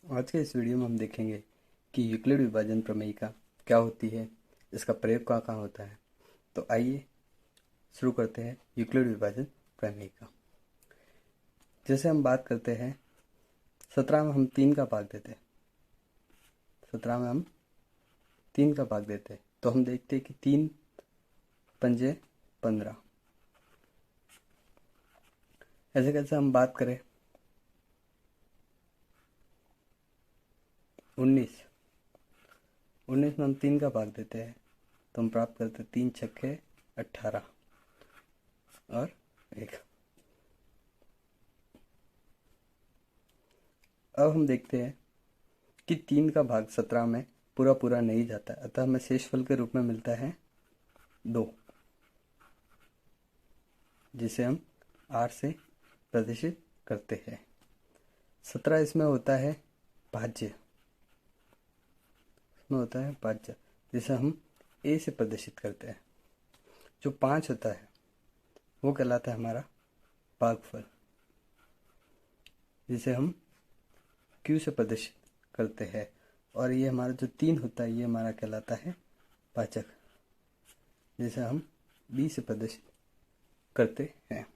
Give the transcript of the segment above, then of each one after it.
आज के इस वीडियो में हम देखेंगे कि यूक्लिड विभाजन प्रमेयिका क्या होती है, इसका प्रयोग कहाँ कहाँ होता है। तो आइए शुरू करते हैं यूक्लिड विभाजन प्रमेयिका। जैसे हम बात करते हैं 17 में हम 3 का भाग देते हैं। 17 में हम 3 का भाग देते हैं तो हम देखते हैं कि 3 पंजे 15। ऐसे कैसे हम बात करें 19 में हम 3 का भाग देते हैं तो हम प्राप्त करते हैं 3 छक्के 18 और 1। अब हम देखते हैं कि 3 का भाग 17 में पूरा पूरा नहीं जाता, अतः हमें शेषफल के रूप में मिलता है 2, जिसे हम r से प्रदर्शित करते हैं। 17 इसमें होता है भाज्य, जिसे हम a से प्रदर्शित करते हैं। जो 5 होता है वो कहलाता है हमारा भागफल, जिसे हम q से प्रदर्शित करते हैं। और ये हमारा जो 3 होता है ये हमारा कहलाता है भाजक, जिसे हम b से प्रदर्शित करते हैं।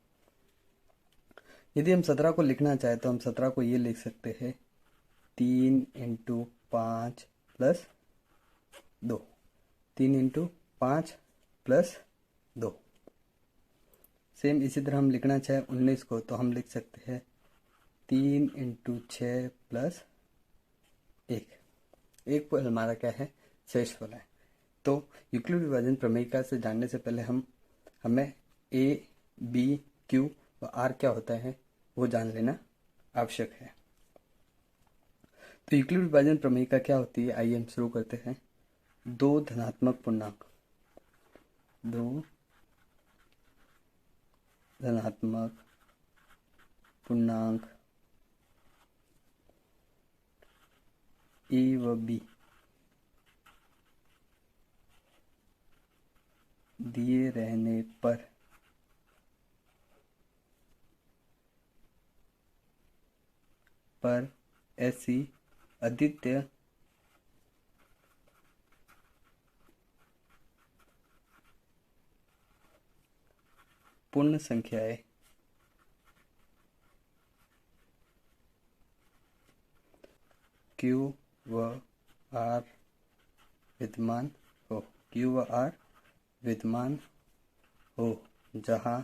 यदि हम 17 को लिखना चाहें तो हम 17 को ये लिख सकते हैं 3 × 5 + 2, 3 × 5 + 2। सेम इसी तरह हम लिखना चाहें 19 को तो हम लिख सकते हैं 3 × 6 + 1। एक पल हमारा क्या है, शेषफल है। तो यूक्लिड विभाजन प्रमेयिका से जानने से पहले हमें a, b, q व r क्या होता है वो जान लेना आवश्यक है। तो यूक्लिड विभाजन प्रमेयिका क्या होती है, आइए हम शुरू करते हैं। 2 धनात्मक पूर्णांक a व b दिए रहने पर ऐसी अद्वितीय पूर्ण संख्याएं Q व R विद्यमान हो जहां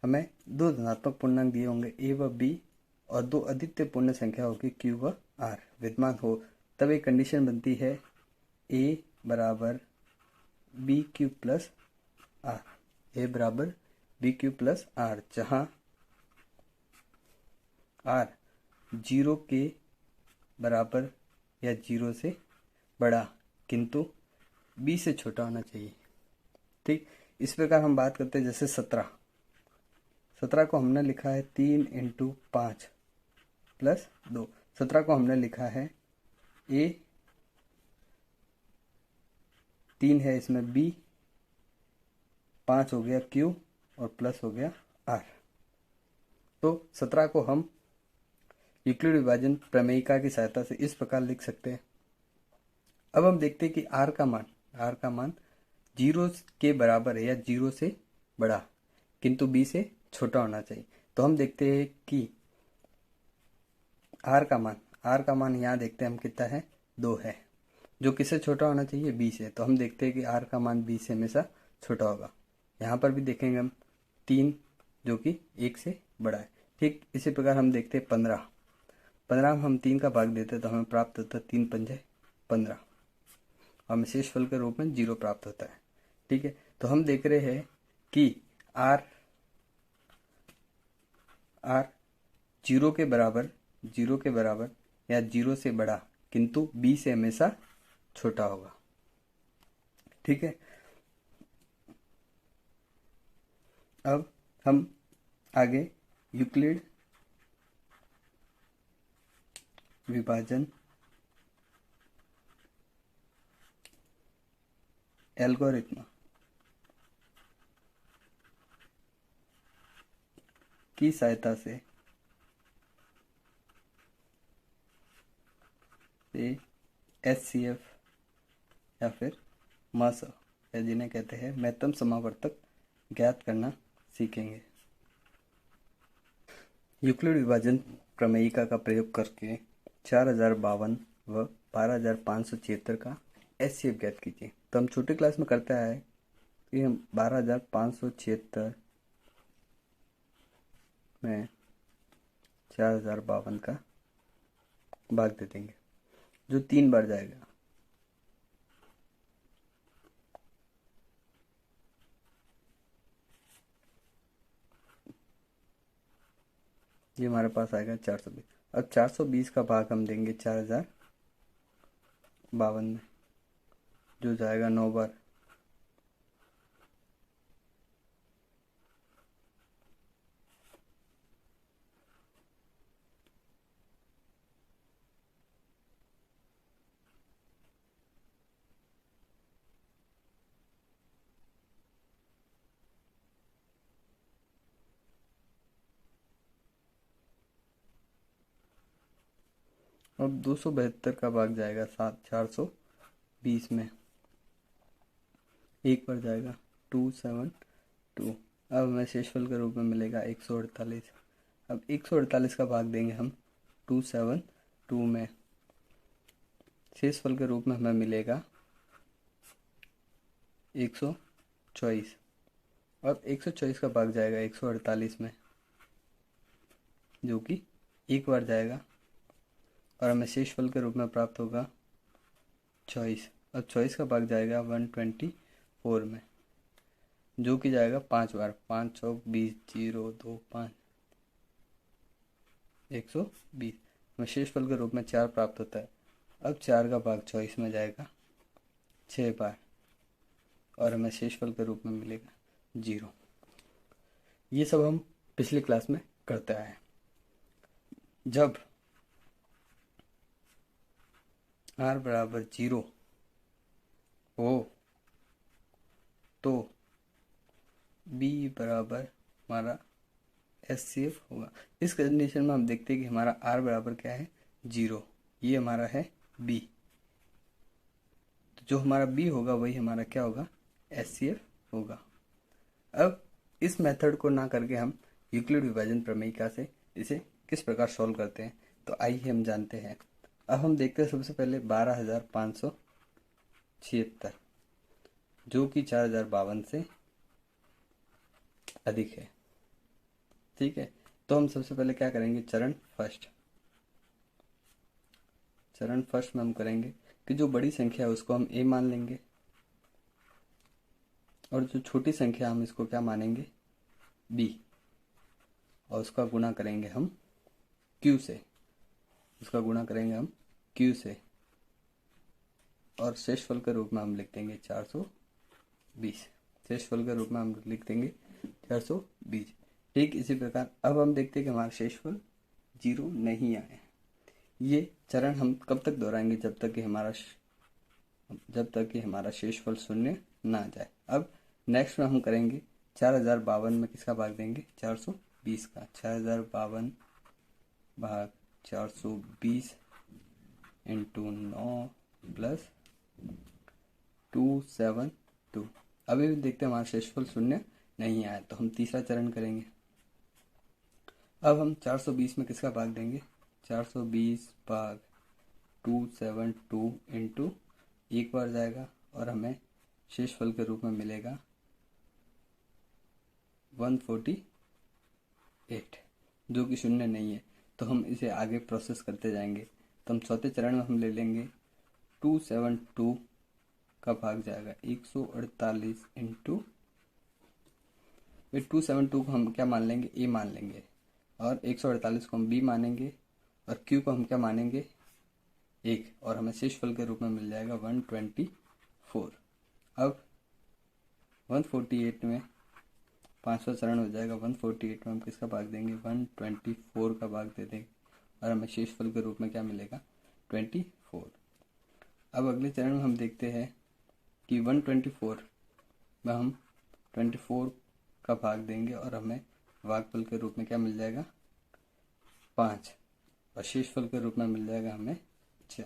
हमें 2 धनात्मक पूर्णांक दिए होंगे a व b और 2 अद्वितीय पूर्ण संख्या होगी q व r विद्यमान हो, तब एक कंडीशन बनती है a बराबर bq + r, जहां r 0 के बराबर या 0 से बड़ा किंतु b से छोटा होना चाहिए। ठीक, इस प्रकार हम बात करते हैं जैसे 17 को हमने लिखा है 3 × 5 + 2। 17 को हमने लिखा है a 3 है, इसमें b 5 हो गया q और प्लस हो गया r। तो 17 को हम यूक्लिड विभाजन प्रमेयिका की सहायता से इस प्रकार लिख सकते हैं। अब हम देखते हैं कि r का मान 0 के बराबर है या 0 से बड़ा किंतु b से छोटा होना चाहिए। तो हम देखते हैं कि r का मान यहाँ देखते हैं हम कितना है, 2 है, जो किससे छोटा होना चाहिए, b से। तो हम देखते हैं कि r का मान b से हमेशा छोटा होगा। यहाँ पर भी देखेंगे हम 3 जो कि 1 से बड़ा है। ठीक इसी प्रकार हम देखते हैं 15 में हम 3 का भाग देते हैं तो हमें प्राप्त होता है 3 पंजे 15, हमें शेषफल के रूप में 0 प्राप्त होता है। ठीक है, तो हम देख रहे हैं कि r 0 के बराबर या 0 से बड़ा किंतु b से हमेशा छोटा होगा। ठीक है, अब हम आगे यूक्लिड विभाजन एल्गोरिथ्म की सहायता से से HCF या फिर मास या जिन्हें कहते हैं महत्तम समावर्तक ज्ञात करना सीखेंगे। यूक्लिड विभाजन प्रमेयिका का प्रयोग करके 4052 व 12576 का HCF ज्ञात कीजिए। तो हम छोटी क्लास में करते आए कि हम 12576 में 4052 का भाग दे देंगे जो 3 बार जाएगा। ये हमारे पास आएगा 420। अब 420 का भाग हम देंगे 4052 में जो जाएगा 9 बार। अब 272 का भाग जाएगा 420 में, एक बार जाएगा 272। अब हमें शेषफल के रूप में मिलेगा 148। अब 148 का भाग देंगे हम 272 में, शेषफल के रूप में हमें मिलेगा 124। अब 124 का भाग जाएगा 148 में जो कि एक बार जाएगा और हमें शेषफल के रूप में प्राप्त होगा 24। अब 24 का भाग जाएगा 124 में जो कि जाएगा 5 बार। 5 चौक 20, 0 2 5, 120। हमें शेषफल के रूप में 4 प्राप्त होता है। अब 4 का भाग 24 में जाएगा 6 बार और हमें शेषफल के रूप में मिलेगा 0। ये सब हम पिछली क्लास में करते आए हैं। जब r बराबर 0 हो तो b बराबर हमारा HCF होगा। इस कंडीशन में हम देखते हैं कि हमारा r बराबर क्या है 0, ये हमारा है b। तो जो हमारा b होगा वही हमारा क्या होगा HCF होगा। अब इस मेथड को ना करके हम यूक्लिड विभाजन प्रमेयिका से इसे किस प्रकार सॉल्व करते हैं तो आइए हम जानते हैं। अब हम देखते हैं सबसे पहले 12576 जो कि 4052 से अधिक है। ठीक है, तो हम सबसे पहले क्या करेंगे, चरण फर्स्ट में हम करेंगे कि जो बड़ी संख्या है उसको हम a मान लेंगे और जो छोटी संख्या हम इसको क्या मानेंगे b, और उसका गुणा करेंगे हम q से, और शेषफल के रूप में हम लिख देंगे 420। ठीक इसी प्रकार अब हम देखते हैं कि हमारा शेषफल 0 नहीं आए। ये चरण हम कब तक दोहराएंगे, जब तक कि हमारा शेषफल 0 ना आ जाए। अब नेक्स्ट में हम करेंगे 4052 में किसका भाग देंगे 420 का। 4052 भाग 420 इंटू 9 प्लस 272। अभी भी देखते हैं हमारा शेषफल 0 नहीं आया तो हम तीसरा चरण करेंगे। अब हम 420 में किसका भाग देंगे 420 भाग 272 इंटू एक बार जाएगा और हमें शेषफल के रूप में मिलेगा 148 जो कि 0 नहीं है। तो हम इसे आगे प्रोसेस करते जाएंगे। तो हम चौथे चरण में हम ले लेंगे 272 का भाग जाएगा 148 इंटू 272 को हम क्या मान लेंगे a मान लेंगे और 148 को हम b मानेंगे और q को हम क्या मानेंगे 1, और हमें शेषफल के रूप में मिल जाएगा 124। अब 148 में पांचवा चरण हो जाएगा। 148 में हम किसका भाग देंगे 124 का भाग दे देंगे और हमें शेषफल के रूप में क्या मिलेगा 24। अब अगले चरण में हम देखते हैं कि 124 में हम 24 का भाग देंगे और हमें भागफल के रूप में क्या मिल जाएगा 5 और शेषफल के रूप में मिल जाएगा हमें 4।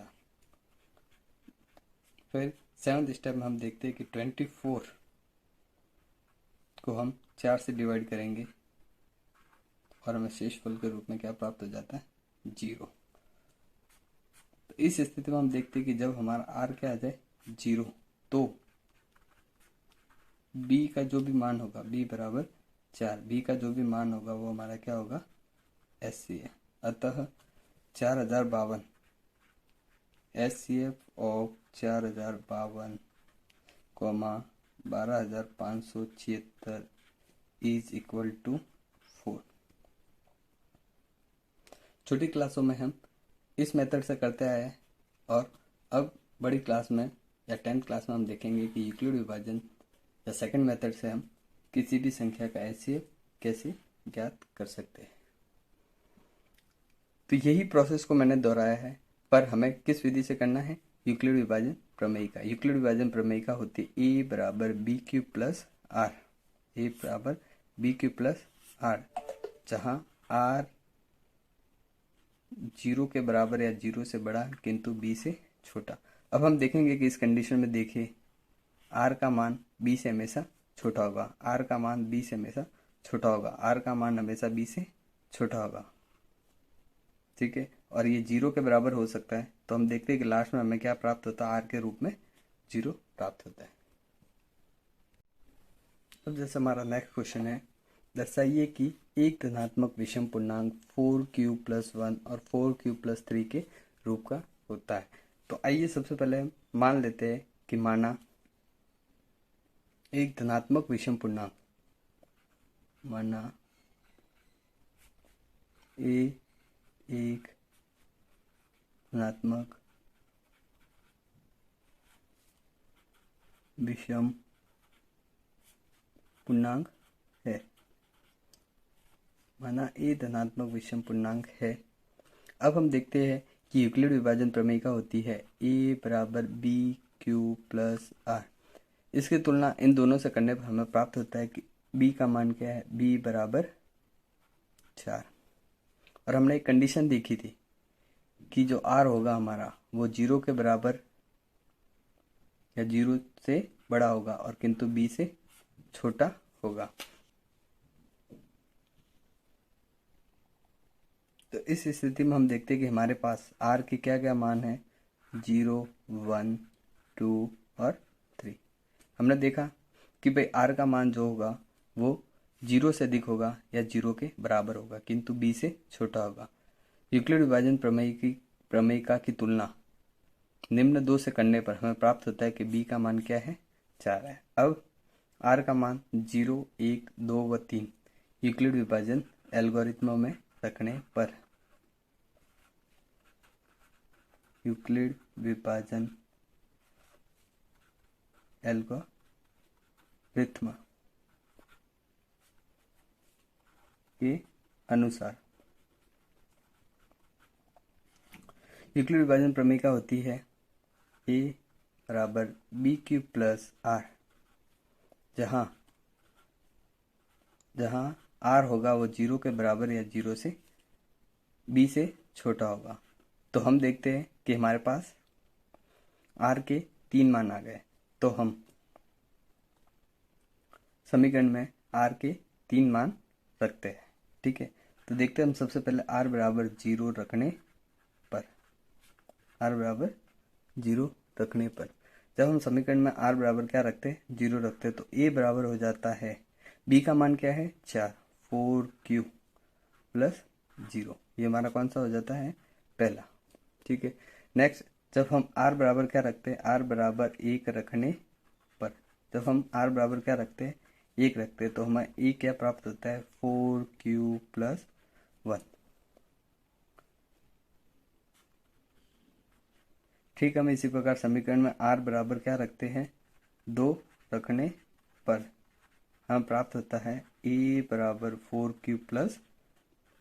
फिर 7th स्टेप में हम देखते हैं कि 24 को हम 4 से डिवाइड करेंगे और हमें शेषफल के रूप में क्या प्राप्त हो जाता है, 0। तो इस स्थिति में हम देखते हैं कि जब हमारा आर क्या आ जाए 0, तो बी का जो भी मान होगा, बी बराबर 4, बी का जो भी मान होगा वो हमारा क्या होगा, एस सी है। अतः 4052 S C F of 4052 comma 12576 is equal to 4। छोटी क्लासों में हम इस मेथड से करते आए हैं और अब बड़ी क्लास में या 10th क्लास में हम देखेंगे कि यूक्लिड विभाजन या सेकंड मेथड से हम किसी भी संख्या का एचसीएफ कैसे ज्ञात कर सकते हैं। तो यही प्रोसेस को मैंने दोहराया है, पर हमें किस विधि से करना है, यूक्लिड विभाजन प्रमेय का। यूक्लिड विभाजन प्रमेय का होती है ए बराबर बी क्यू प्लस आर, ए बराबर बी क्यू प्लस आर, जहां आर 0 के बराबर या 0 से बड़ा किंतु बी से छोटा। अब हम देखेंगे कि इस कंडीशन में देखिए आर का मान बी से हमेशा छोटा होगा, आर का मान बी से हमेशा छोटा होगा, आर का मान हमेशा बी से छोटा होगा, ठीक है। और ये 0 के बराबर हो सकता है, तो हम देखते हैं कि लास्ट में हमें क्या प्राप्त होता है, आर के रूप में 0 प्राप्त होता है। अब जैसे हमारा नेक्स्ट क्वेश्चन है, दर्शाइए कि एक धनात्मक विषम पूर्णांक 4q प्लस 1 और 4q प्लस 3 के रूप का होता है। तो आइए सबसे पहले मान लेते हैं कि माना एक धनात्मक विषम पूर्णांक, माना ए एक धनात्मक विषम पूर्णांक है, माना ए धनात्मक विषम पूर्णांक है। अब हम देखते हैं कि यूक्लिड विभाजन प्रमेय का होती है ए बराबर बी क्यू प्लस आर। इसकी तुलना इन दोनों से करने पर हमें प्राप्त होता है कि b का मान क्या है, b बराबर 4। और हमने एक कंडीशन देखी थी कि जो r होगा हमारा वो 0 के बराबर या 0 से बड़ा होगा और किंतु b से छोटा होगा। तो इस स्थिति में हम देखते हैं कि हमारे पास r के क्या क्या मान है, 0, 1, 2 और 3। हमने देखा कि भाई r का मान जो होगा वो 0 से अधिक होगा या 0 के बराबर होगा किंतु b से छोटा होगा। यूक्लिड विभाजन प्रमेयिका की तुलना निम्न दो से करने पर हमें प्राप्त होता है कि b का मान क्या है, 4 है। अब r का मान 0, 1, 2 व 3 यूक्लिड विभाजन एल्गोरिथमों में रखने पर, यूक्लिड विभाजन एल्गोरिथम के अनुसार यूक्लिड विभाजन प्रमेयिका होती है a बराबर बी क्यू प्लस आर, जहाँ r होगा वो 0 के बराबर या 0 से b से छोटा होगा। तो हम देखते हैं कि हमारे पास r के 3 मान आ गए, तो हम समीकरण में r के 3 मान रखते हैं, ठीक है। तो देखते हैं हम सबसे पहले r बराबर 0 रखने पर, r बराबर 0 रखने पर जब हम समीकरण में r बराबर क्या रखते हैं, 0 रखते हैं, तो a बराबर हो जाता है, b का मान क्या है, 4, 4q प्लस 0। ये हमारा कौन सा हो जाता है, पहला, ठीक है। नेक्स्ट जब हम r बराबर क्या रखते हैं, r बराबर 1 रखने पर, जब हम r बराबर क्या रखते हैं, 1 रखते हैं, तो हमें a क्या प्राप्त होता है, 4q प्लस 1, ठीक। हम इसी प्रकार समीकरण में r बराबर क्या रखते हैं, 2 रखने पर हमें प्राप्त होता है a बराबर 4q प्लस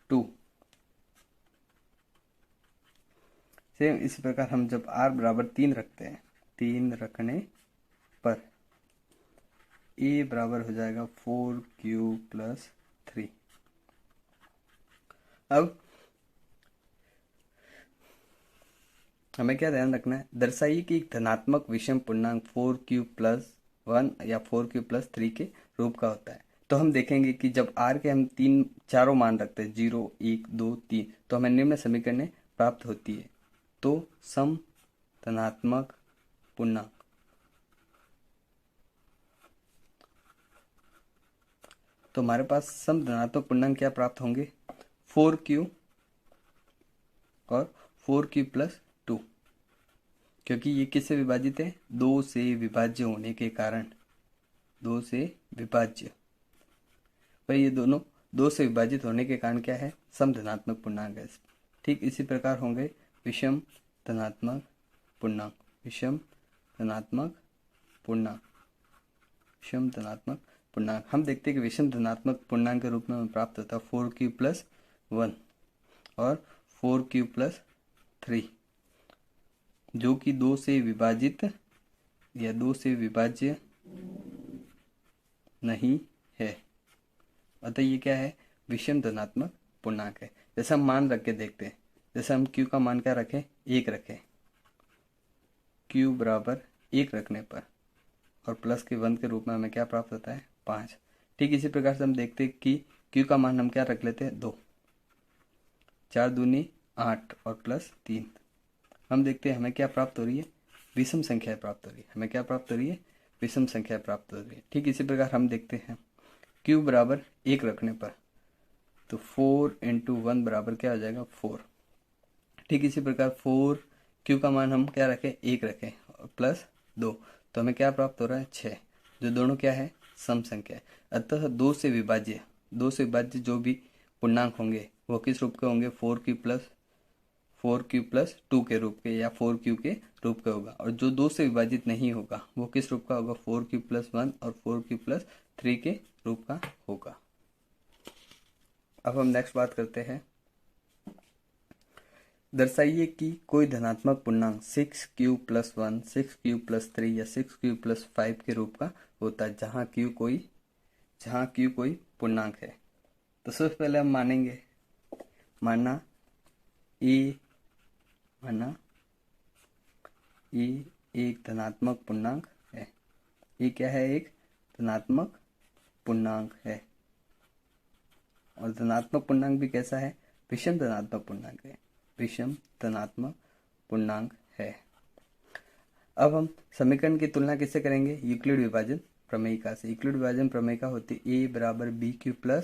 2। सेम इसी प्रकार हम जब r बराबर 3 रखते हैं, 3 रखने पर a बराबर हो जाएगा 4q प्लस 3। अब हमें क्या ध्यान रखना है, दर्शाइए कि एक धनात्मक विषम पूर्णांक 4q+1 या 4q+3 के रूप का होता है। तो हम देखेंगे कि जब r के हम चारों मान रखते हैं 0, 1, 2, 3, तो हमें निम्न समीकरण प्राप्त होती है। तो सम धनात्मक पूर्णांक, तो हमारे पास सम धनात्मक पूर्णांक क्या प्राप्त होंगे, 4q और 4q+2, क्योंकि ये किससे विभाजित है, 2 से विभाज्य होने के कारण, 2 से विभाज्य, भाई ये दोनों 2 से विभाजित होने के कारण क्या है, सम धनात्मक पूर्णांक है। ठीक इसी प्रकार होंगे विषम धनात्मक पूर्णांक, विषम धनात्मक पूर्णांक, विषम धनात्मक पूर्णांक। हम देखते हैं कि विषम धनात्मक पूर्णांक के रूप में हमें प्राप्त होता है 4q+1 और 4q+3, जो कि 2 से विभाजित या 2 से विभाज्य नहीं है। अतः ये क्या है, विषम धनात्मक पूर्णांक है। जैसे हम मान रख के देखते हैं, जैसे हम q का मान क्या रखें, 1 रखें, q बराबर 1 रखने पर और प्लस के 1 के रूप में हमें क्या प्राप्त होता है, 5। ठीक इसी प्रकार से हम देखते हैं कि q का मान हम क्या रख लेते हैं, 2, 4 दूनी 8 और प्लस 3। हम देखते हैं हमें क्या प्राप्त हो रही है, विषम संख्या प्राप्त हो रही है। हमें क्या प्राप्त हो रही है, विषम संख्या प्राप्त हो रही है। ठीक इसी प्रकार हम देखते हैं q बराबर 1 रखने पर तो 4 × 1 बराबर क्या हो जाएगा, 4। ठीक इसी प्रकार 4 q का मान हम क्या रखें, 1 रखें और प्लस 2, तो हमें क्या प्राप्त हो रहा है, 6, जो दोनों क्या है, सम संख्या है। अतः 2 से विभाज्य जो भी पूर्णांक होंगे वो किस रूप के होंगे, 4q+2 के रूप के या 4q के रूप का होगा। और जो 2 से विभाजित नहीं होगा वो किस रूप का होगा, 4q+1 और 4q+3 के रूप का होगा। अब हम नेक्स्ट बात करते हैं, दर्शाइए कि कोई धनात्मक पूर्णांक 6q+1, 6q+3 या 6q+5 के रूप का होता है, जहाँ q कोई पूर्णांक है। तो सबसे पहले हम मानेंगे, माना a एक धनात्मक पूर्णांक है। ये क्या है, एक धनात्मक पूर्णांक है। और धनात्मक पूर्णांक भी कैसा है, विषम धनात्मक पूर्णांक है, विषम धनात्मक पूर्णांक है। अब हम समीकरण की तुलना किससे करेंगे, यूक्लिड विभाजन प्रमेयिका से। यूक्लिड विभाजन प्रमेयिका होती है a बराबर bq+r,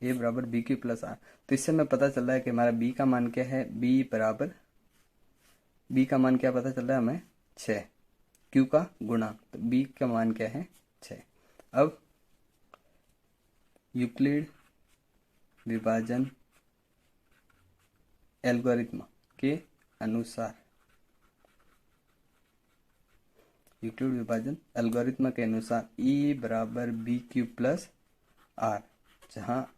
a बराबर bq+r। तो इससे हमें पता चल रहा है कि हमारा b का मान क्या है, b का मान क्या पता चल रहा है हमें, 6, q का गुणा, तो b का मान क्या है, 6। अब यूक्लिड विभाजन एल्गोरिथ्म के अनुसार, यूक्लिड विभाजन एल्गोरिथ्म के अनुसार e बराबर bq+r, जहाँ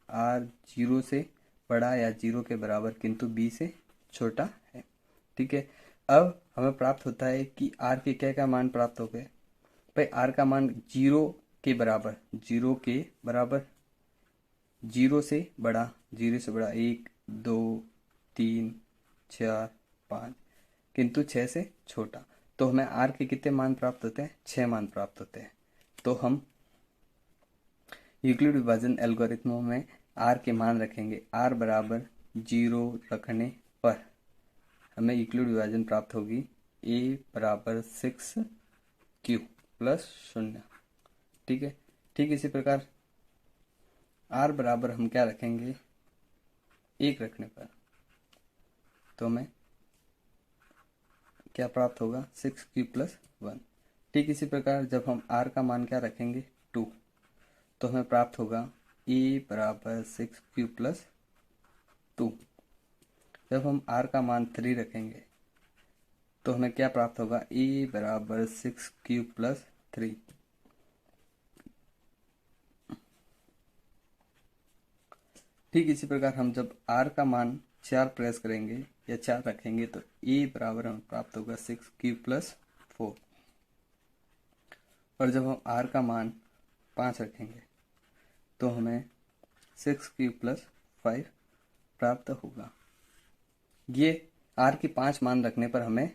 r 0 से बड़ा या 0 के बराबर किंतु b से छोटा है। ठीक है, अब हमें प्राप्त होता है कि r के क्या मान प्राप्त हो गए, भाई r का मान 0 के बराबर, 0 से बड़ा 1, 2, 3, 4, 5 किंतु 6 से छोटा। तो हमें r के कितने मान प्राप्त होते हैं, 6 मान प्राप्त होते हैं। तो हम यूक्लिड विभाजन एल्गोरिथ्मों में r के मान रखेंगे, r बराबर 0 रखने पर हमें यूक्लिड विभाजन प्राप्त होगी a बराबर 6q + 0। ठीक है, ठीक इसी प्रकार r बराबर हम क्या रखेंगे, 1 रखने पर, तो हमें क्या प्राप्त होगा, 6q+1। ठीक इसी प्रकार जब हम r का मान क्या रखेंगे, 2, तो हमें प्राप्त होगा a बराबर 6q+2। जब हम r का मान 3 रखेंगे तो हमें क्या प्राप्त होगा, a बराबर 6q+3। ठीक इसी प्रकार हम जब r का मान 4 प्रेस करेंगे या 4 रखेंगे तो a बराबर हमें प्राप्त होगा 6q+4। और जब हम r का मान 5 रखेंगे तो हमें 6q+5 प्राप्त होगा। ये r की 5 मान रखने पर हमें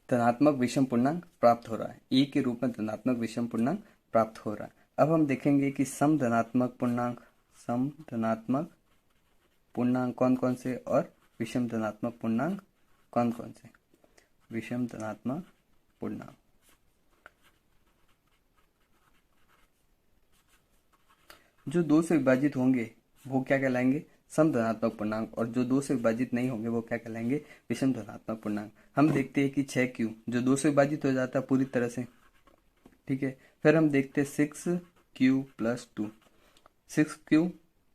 धनात्मक विषम पूर्णांक प्राप्त हो रहा है, e के रूप में धनात्मक विषम पूर्णांक प्राप्त हो रहा है। अब हम देखेंगे कि सम धनात्मक पूर्णांक कौन कौन से और विषम धनात्मक पूर्णांक कौन कौन से। विषम धनात्मक पूर्णांक जो 2 से विभाजित होंगे वो क्या कहलाएंगे, सम धनात्मक पूर्णांक, और जो 2 से विभाजित नहीं होंगे वो क्या कहलाएंगे, विषम धनात्मक पूर्णांक। हम देखते हैं कि 6q जो 2 से विभाजित हो जाता है पूरी तरह से, ठीक है। फिर हम देखते हैं 6q प्लस 2, 6q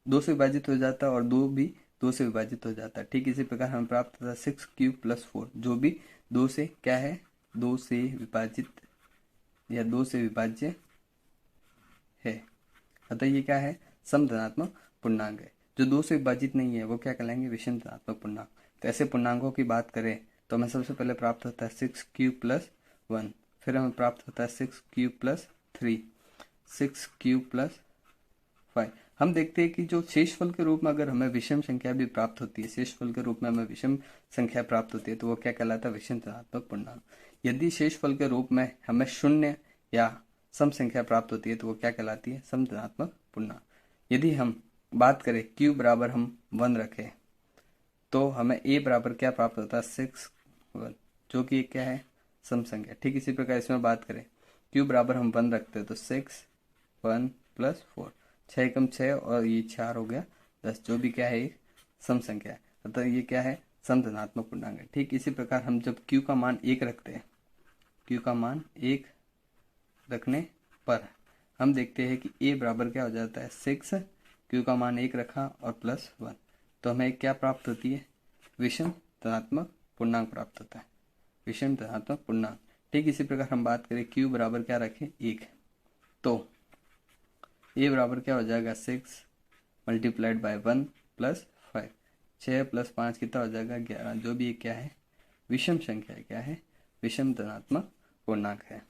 2 से विभाजित हो जाता है और 2 भी 2 से विभाजित हो जाता है। ठीक इसी प्रकार हमें प्राप्त होता है 6q प्लस 4 जो भी 2 से क्या है, 2 से विभाजित या 2 से विभाज्य है। अतः ये क्या है, सम धनात्मक पूर्णांक है। जो 2 से विभाजित नहीं है वो क्या कहलाएंगे, विषम धनात्मक पूर्णांक। तो ऐसे पूर्णांकों की बात करें तो हमें सबसे पहले प्राप्त होता है 6q प्लस 1, फिर हमें प्राप्त होता है 6q प्लस 3, 6q प्लस 5। हम देखते हैं कि जो शेषफल के रूप में अगर हमें विषम संख्या भी प्राप्त होती है, शेषफल के रूप में हमें विषम संख्या प्राप्त होती है तो वो क्या कहलाता है, विषम धनात्मक पूर्णांक। यदि शेषफल के रूप में हमें शून्य या सम संख्या प्राप्त होती है तो वो क्या कहलाती है, सम धनात्मक पूर्णांक। यदि हम बात करें q बराबर हम 1 रखें तो हमें a बराबर क्या प्राप्त होता है, 6 1, जो कि क्या है, सम संख्या। ठीक इसी प्रकार इसमें बात करें q बराबर हम 1 रखते हैं तो 6 1 प्लस 4, 6 एकम 6 और ये 4 हो गया 10, जो भी क्या है एक सम संख्या है। अतः ये क्या है, सम धनात्मक पूर्णांक है। ठीक इसी प्रकार हम जब q का मान 1 रखते हैं, q का मान 1 रखने पर हम देखते हैं कि a बराबर क्या हो जाता है, 6, q का मान 1 रखा और प्लस 1, तो हमें क्या प्राप्त होती है, विषम धनात्मक पूर्णांक प्राप्त होता है, विषम धनात्मक पूर्णांक। ठीक इसी प्रकार हम बात करें q बराबर क्या रखें, 1, तो a बराबर क्या हो जाएगा, 6 मल्टीप्लाइड बाय 1 प्लस 5, 6 प्लस 5 कितना हो जाएगा, 11, जो भी क्या है, विषम संख्या है, क्या है, विषम धनात्मक पूर्णांक है।